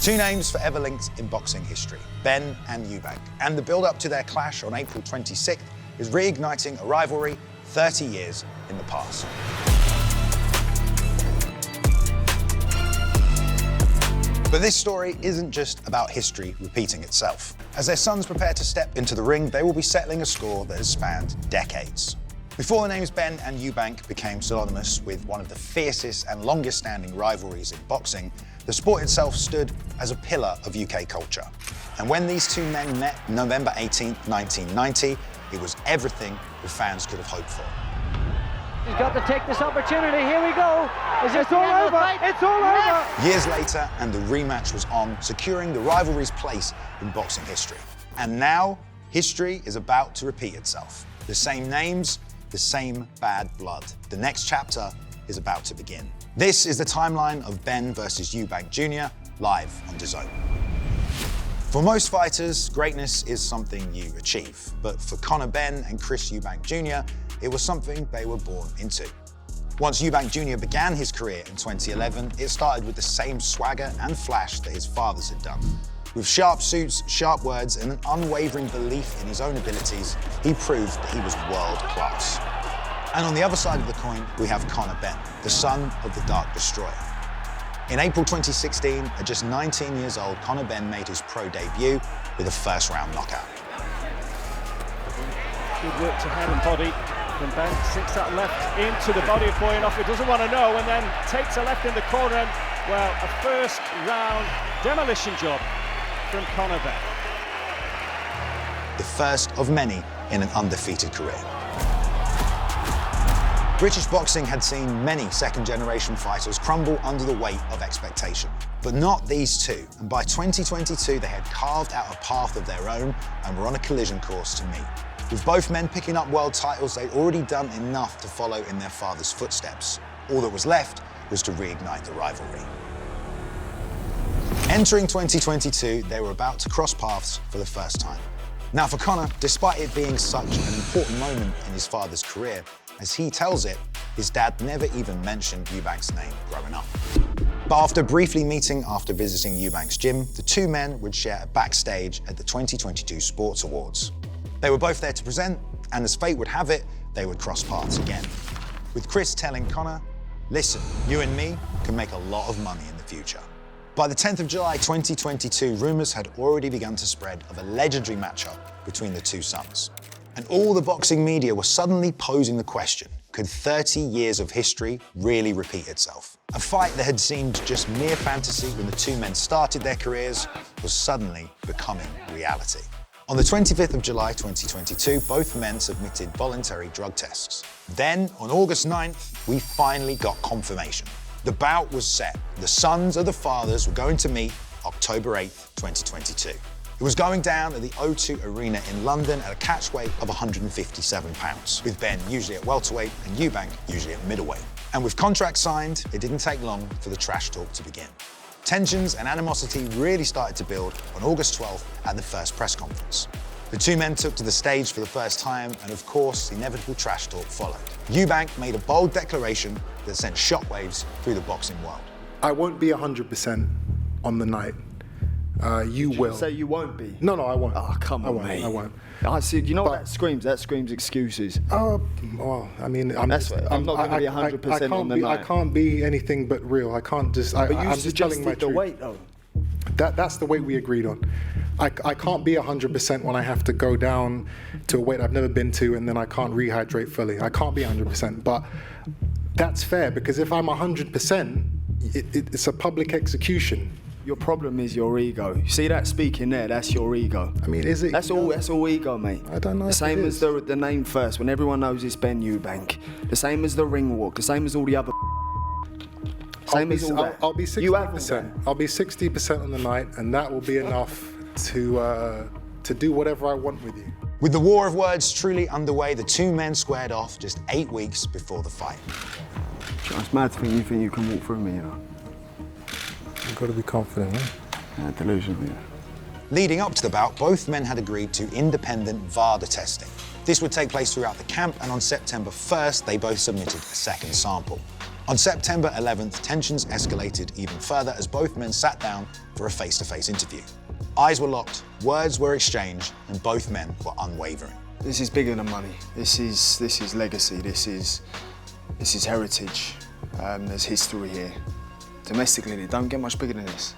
Two names forever linked in boxing history, Benn and Eubank. And the build-up to their clash on April 26th is reigniting a rivalry 30 years in the past. But this story isn't just about history repeating itself. As their sons prepare to step into the ring, they will be settling a score that has spanned decades. Before the names Benn and Eubank became synonymous with one of the fiercest and longest-standing rivalries in boxing, the sport itself stood as a pillar of UK culture. And when these two men met November 18, 1990, it was everything the fans could have hoped for. He's got to take this opportunity. Here we go. It's all over. It's all over. Years later, and the rematch was on, securing the rivalry's place in boxing history. And now, history is about to repeat itself. The same names, the same bad blood. The next chapter is about to begin. This is the timeline of Benn versus Eubank Jr. live on DAZN. For most fighters, greatness is something you achieve. But for Conor Benn and Chris Eubank Jr., it was something they were born into. Once Eubank Jr. began his career in 2011, it started with the same swagger and flash that his fathers had done. With sharp suits, sharp words, and an unwavering belief in his own abilities, he proved that he was world class. And on the other side of the coin, we have Conor Benn, the son of the Dark Destroyer. In April 2016, at just 19 years old, Conor Benn made his pro debut with a first-round knockout. Good work to head and body from Benn. Sinks that left into the body of Boyanoff, who doesn't want to know, and then takes a left in the corner. And, well, a first-round demolition job from Conor Benn. The first of many in an undefeated career. British boxing had seen many second-generation fighters crumble under the weight of expectation, but not these two. And by 2022, they had carved out a path of their own and were on a collision course to meet. With both men picking up world titles, they'd already done enough to follow in their father's footsteps. All that was left was to reignite the rivalry. Entering 2022, they were about to cross paths for the first time. Now for Conor, despite it being such an important moment in his father's career, as he tells it, his dad never even mentioned Eubank's name growing up. But after briefly meeting after visiting Eubank's gym, the two men would share a backstage at the 2022 Sports Awards. They were both there to present, and as fate would have it, they would cross paths again. With Chris telling Conor, "Listen, you and me can make a lot of money in the future." By the 10th of July 2022, rumours had already begun to spread of a legendary matchup between the two sons. And all the boxing media were suddenly posing the question, could 30 years of history really repeat itself? A fight that had seemed just mere fantasy when the two men started their careers was suddenly becoming reality. On the 25th of July 2022, both men submitted voluntary drug tests. Then, on August 9th, we finally got confirmation. The bout was set. The sons of the fathers were going to meet October 8th, 2022. It was going down at the O2 Arena in London at a catch weight of 157 pounds, with Benn usually at welterweight and Eubank usually at middleweight. And with contracts signed, it didn't take long for the trash talk to begin. Tensions and animosity really started to build on August 12th at the first press conference. The two men took to the stage for the first time, and of course, the inevitable trash talk followed. Eubank made a bold declaration that sent shockwaves through the boxing world. I won't be 100% on the night. You will. Say you won't be? No, I won't. Oh, come on, mate. I won't. I see. You know what that screams? That screams excuses. Well, I mean, I'm not going to be 100% on the night. I can't be anything but real. I can't just. But you I'm just telling my suggested the truth. weight, though. That's the weight we agreed on. I can't be 100% when I have to go down to a weight I've never been to, and then I can't rehydrate fully. I can't be 100%, but that's fair, because if I'm 100%, it's a public execution. Your problem is your ego. You see that speaking there? That's your ego. I mean, is it? That's all ego, mate. I don't know. The same as the name first, when everyone knows it's Benn Eubank. The same as the ring walk. The same as all the other. Same as all that. I'll be 60%. I'll be 60% on the night, and that will be enough to do whatever I want with you. With the war of words truly underway, the two men squared off just 8 weeks before the fight. It's mad to think you can walk through me, you know. You've got to be confident, yeah? Yeah, delusional, yeah. Leading up to the bout, both men had agreed to independent VADA testing. This would take place throughout the camp, and on September 1st, they both submitted a second sample. On September 11th, tensions escalated even further as both men sat down for a face-to-face interview. Eyes were locked, words were exchanged, and both men were unwavering. This is bigger than money. This is legacy. This is heritage. There's history here. Domestically, it don't get much bigger than this.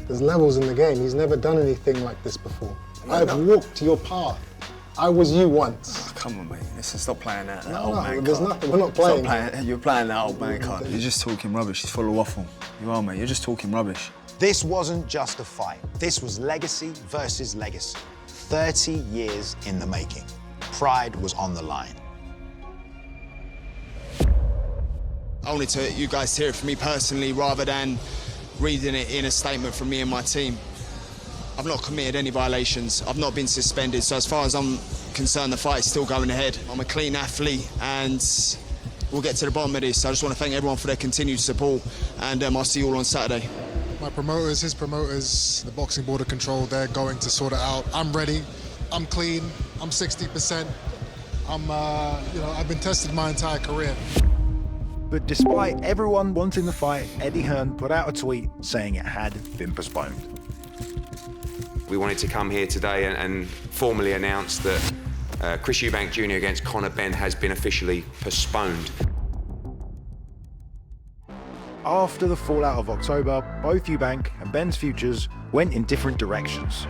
There's levels in the game. He's never done anything like this before. I've walked your path. I was you once. Oh, come on, mate. Listen, stop playing that No, old man there's card. nothing. We're not playing. Stop playing. You're playing that old man card. You're just talking rubbish. It's full of waffle. You are, mate. You're just talking rubbish. This wasn't just a fight. This was legacy versus legacy. 30 years in the making. Pride was on the line. I wanted to you guys to hear it from me personally rather than reading it in a statement from me and my team. I've not committed any violations. I've not been suspended. So as far as I'm concerned, the fight is still going ahead. I'm a clean athlete and we'll get to the bottom of this. So I just want to thank everyone for their continued support and I'll see you all on Saturday. My promoters, his promoters, the Boxing Board of Control, they're going to sort it out. I'm ready. I'm clean. I'm 60%. I've been tested my entire career. But despite everyone wanting the fight, Eddie Hearn put out a tweet saying it had been postponed. We wanted to come here today and formally announce that Chris Eubank Jr against Conor Benn has been officially postponed. After the fallout of October, both Eubank and Benn's futures went in different directions.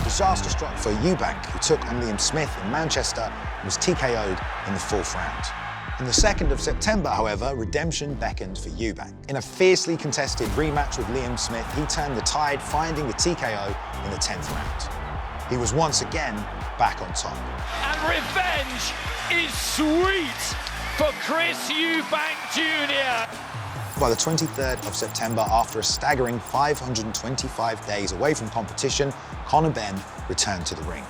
Disaster struck for Eubank, who took on Liam Smith in Manchester and was TKO'd in the 4th round. On the 2nd of September, however, redemption beckoned for Eubank. In a fiercely contested rematch with Liam Smith, he turned the tide, finding the TKO in the 10th round. He was once again back on top. And revenge is sweet for Chris Eubank Jr. By the 23rd of September, after a staggering 525 days away from competition, Conor Benn returned to the ring.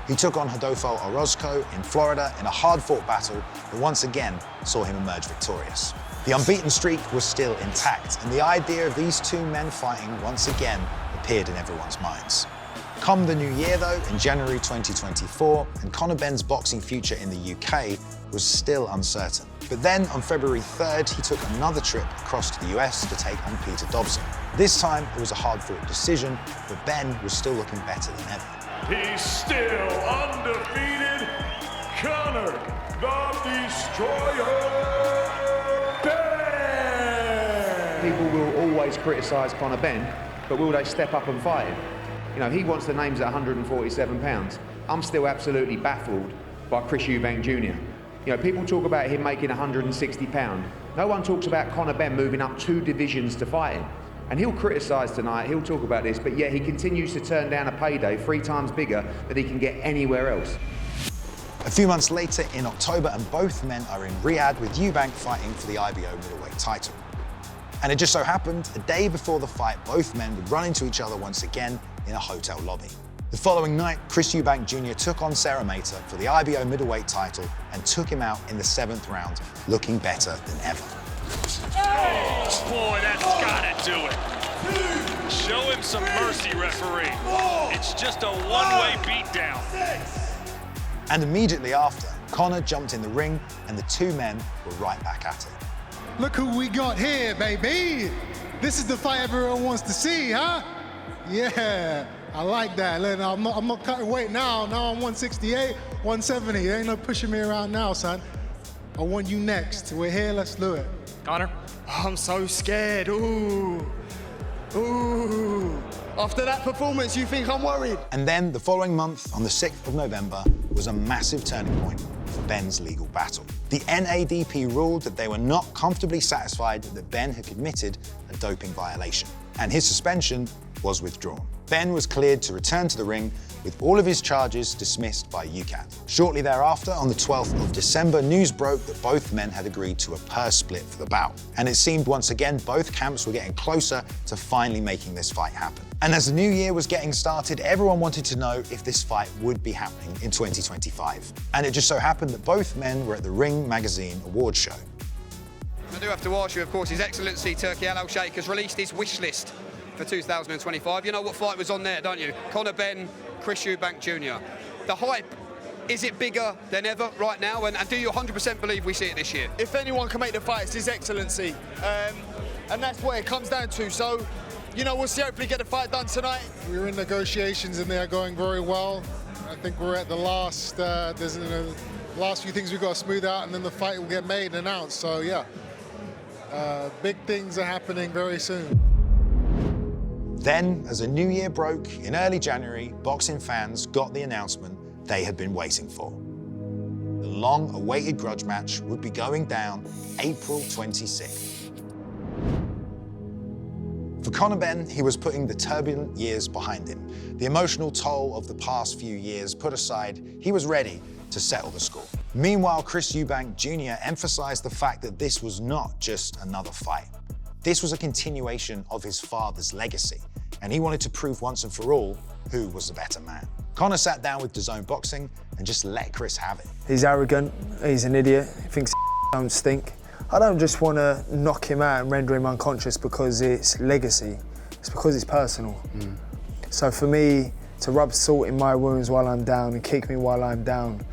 He took on Rodolfo Orozco in Florida in a hard-fought battle that once again saw him emerge victorious. The unbeaten streak was still intact, and the idea of these two men fighting once again appeared in everyone's minds. Come the new year, though, in January 2024, and Conor Benn's boxing future in the UK was still uncertain. But then, on February 3rd, he took another trip across to the US to take on Peter Dobson. This time, it was a hard-fought decision, but Benn was still looking better than ever. He's still undefeated, Conor the Destroyer Benn! People will always criticise Conor Benn, but will they step up and fight him? You know, he wants the names at 147 pounds. I'm still absolutely baffled by Chris Eubank Jr. You know, people talk about him making 160 pounds. No one talks about Conor Benn moving up 2 divisions to fight him. And he'll criticise tonight, he'll talk about this, but yet he continues to turn down a payday 3 times bigger than he can get anywhere else. A few months later in October, and both men are in Riyadh with Eubank fighting for the IBO middleweight title. And it just so happened, a day before the fight, both men would run into each other once again in a hotel lobby. The following night, Chris Eubank Jr took on Sarah Mater for the IBO middleweight title and took him out in the 7th round, looking better than ever. Oh, boy, that's gotta do it. Show him some mercy, referee. It's just a one-way beatdown. And immediately after, Conor jumped in the ring and the two men were right back at it. Look who we got here, baby. This is the fight everyone wants to see, huh? Yeah, I like that. I'm not cutting weight now. Now I'm 168, 170. There ain't no pushing me around now, son. I want you next. We're here, let's do it. Conor? Oh, I'm so scared. Ooh. After that performance, you think I'm worried? And then the following month, on the 6th of November, was a massive turning point for Benn's legal battle. The NADP ruled that they were not comfortably satisfied that Benn had committed a doping violation, and his suspension was withdrawn. Benn was cleared to return to the ring with all of his charges dismissed by UCAT. Shortly thereafter, on the 12th of December, news broke that both men had agreed to a purse split for the bout. And it seemed once again both camps were getting closer to finally making this fight happen. And as the new year was getting started, everyone wanted to know if this fight would be happening in 2025. And it just so happened that both men were at the Ring Magazine Awards show. I do have to ask you, of course, His Excellency Turki Al-Sheikh has released his wish list for 2025. You know what fight was on there, don't you? Conor Benn, Chris Eubank Jr. The hype Is it bigger than ever right now? And do you 100% believe we see it this year? If anyone can make the fight, it's His Excellency. And that's what it comes down to. So, you know, we'll see, hopefully get the fight done tonight. We're in negotiations and they are going very well. I think we're at the last, last few things we've got to smooth out, and then the fight will get made and announced. So yeah, big things are happening very soon. Then, as a new year broke in early January, boxing fans got the announcement they had been waiting for. The long-awaited grudge match would be going down April 26th. For Conor Benn, he was putting the turbulent years behind him. The emotional toll of the past few years put aside, he was ready to settle the score. Meanwhile, Chris Eubank Jr. emphasized the fact that this was not just another fight. This was a continuation of his father's legacy, and he wanted to prove once and for all who was the better man. Conor sat down with DAZN Boxing and just let Chris have it. He's arrogant, he's an idiot, he thinks don't stink. I don't just want to knock him out and render him unconscious because it's legacy. It's because it's personal. So for me, to rub salt in my wounds while I'm down and kick me while I'm down,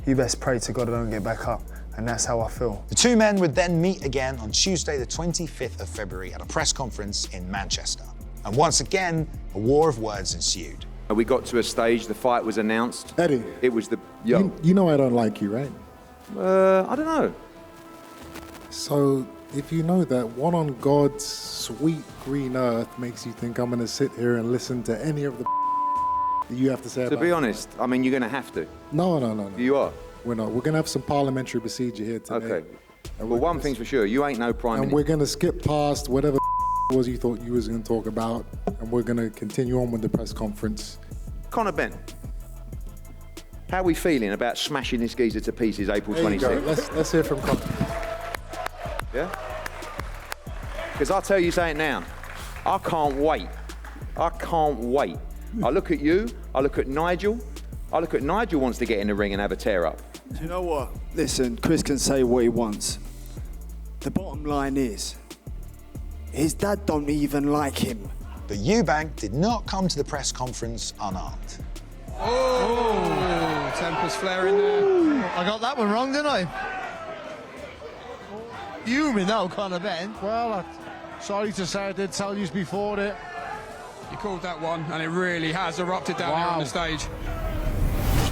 you best pray to God I don't get back up. And that's how I feel. The two men would then meet again on Tuesday, the 25th of February at a press conference in Manchester. And once again, a war of words ensued. We got to a stage, the fight was announced. Eddie. It was the... You know I don't like you, right? I don't know. So, if you know that, what on God's sweet green earth makes you think I'm going to sit here and listen to any of the that you have to say about it? To be honest, I mean, you're going to have to. No. You are? We're not. We're going to have some parliamentary procedure here today. Okay. Well, one thing's for sure, you ain't no prime And minister. we're going to skip past whatever was you thought you was going to talk about, and we're going to continue on with the press conference. Conor Benn, how are we feeling about smashing this geezer to pieces April There you 26th? go. Let's hear from Conor. Yeah? Because I'll tell you something now, I can't wait. I can't wait. I look at you, I look at Nigel wants to get in the ring and have a tear up. Do you know what? Listen, Chris can say what he wants. The bottom line is, his dad don't even like him. But Eubank did not come to the press conference unarmed. Oh, tempers flaring there. I got that one wrong, didn't I? You mean now, Conor Benn? Well, sorry to say I did tell you before it. You called that one, and it really has erupted down here on the stage.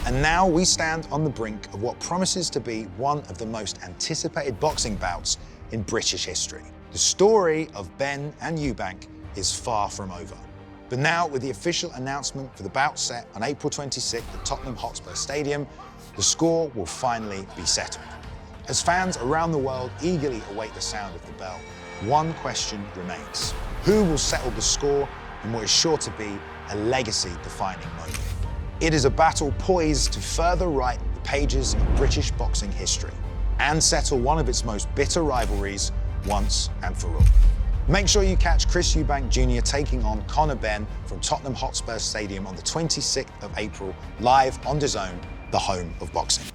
And now we stand on the brink of what promises to be one of the most anticipated boxing bouts in British history. The story of Benn and Eubank is far from over. But now, with the official announcement for the bout set on April 26th at Tottenham Hotspur Stadium, the score will finally be settled. As fans around the world eagerly await the sound of the bell, one question remains. Who will settle the score in what is sure to be a legacy-defining moment? It is a battle poised to further write the pages of British boxing history and settle one of its most bitter rivalries once and for all. Make sure you catch Chris Eubank Jr. taking on Conor Benn from Tottenham Hotspur Stadium on the 26th of April, live on DAZN, the home of boxing.